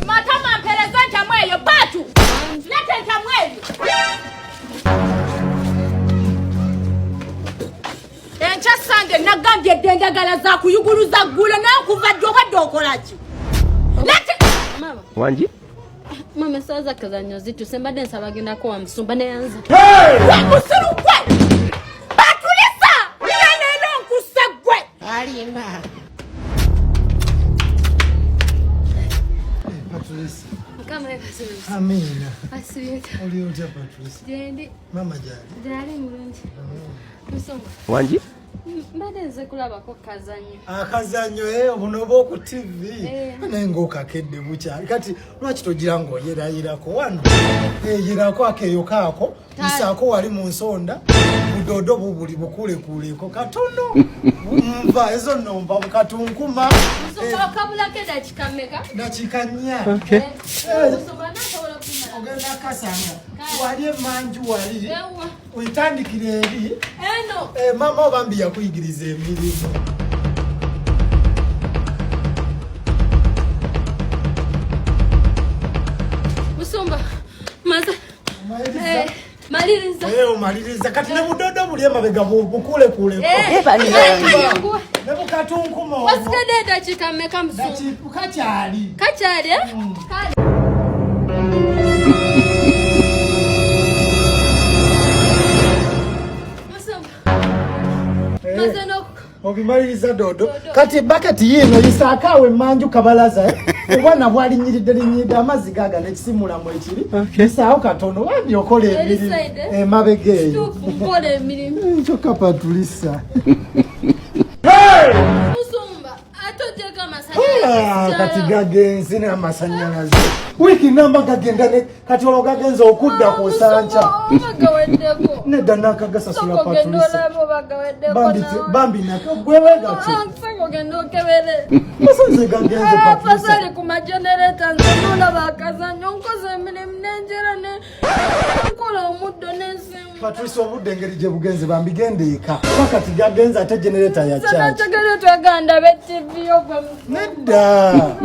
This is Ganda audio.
Matama mperezanta mweyo patu. Leta mweyo. Encha sande nagambye dendagala za kuyuguluza gulo na kuva dokolachi. Leta mama. Wanji? Mama saza kazanyo zitu sembade nsabagenda ko amsumba neyanza. Hey! Wakusurukwe. Batulisa. Nalelo nkusegwe. Alina. Patrice. Kama yakasema. Amina. Asiyeta. Uliyoja Patrice. Jendi. Mama jali. Jali mulungi. Musonga. Wanji? Mbade nze kulabako kazanyo. Akazanyo obunobo ku TV. Nengo kakedde bucha. Kati lwaki togira ngo yerayirako wano. Yerako akeyo kako. Isako wali mu nsonda. Budodo bubuli bukule kuleko katono. Mva ezo nomba bukatunkuma. Musonga kabula keda chikameka. Nachikanya. Okay. Musonga nakola kuma. Ogenda kasanga. Wali manju wali. Ewa. Uitandikire eri. Eno. Mama obambi yakuyigiriza emirimu. Musomba. Maza. Maliriza. Maliriza. Kati ne budodo buli emabega bukule kuleko. Ne bukatunkuma. Wasikadeda chikameka musomba. Kachali. Kachali Kali. Obimaliriza dodo. Kati bucket yino yisakawe manju kabalaza obwana bwali nyiride amazi gaga nekisimula mu ekiri. Isaawo katono wabyo okole emirimu. Mabege. Tukole emirimu. Nchoka Patricia. Musomba atoteka masanyalazi. Kati gagenzi na masanyalazi. Wiki namba gagenda ne kati walo gagenza okudda ku sancha. Bagawedeko. Nedda nakagasasula Patricia. Gendolabo bagawedeko. Bambi nako gwewega ki. Sango gendo kebere. Musanze gagenze Patricia. Pasali ku generator nzona bakazanyo nkoze emirimu nenjera ne. Nkola omuddo n'ensimu. Patricia obudde engeri gye bugenze bambigendeeka. Wakati gagenza ate generator ya charge. Sana tegere twaganda be TV ogwe. Nedda.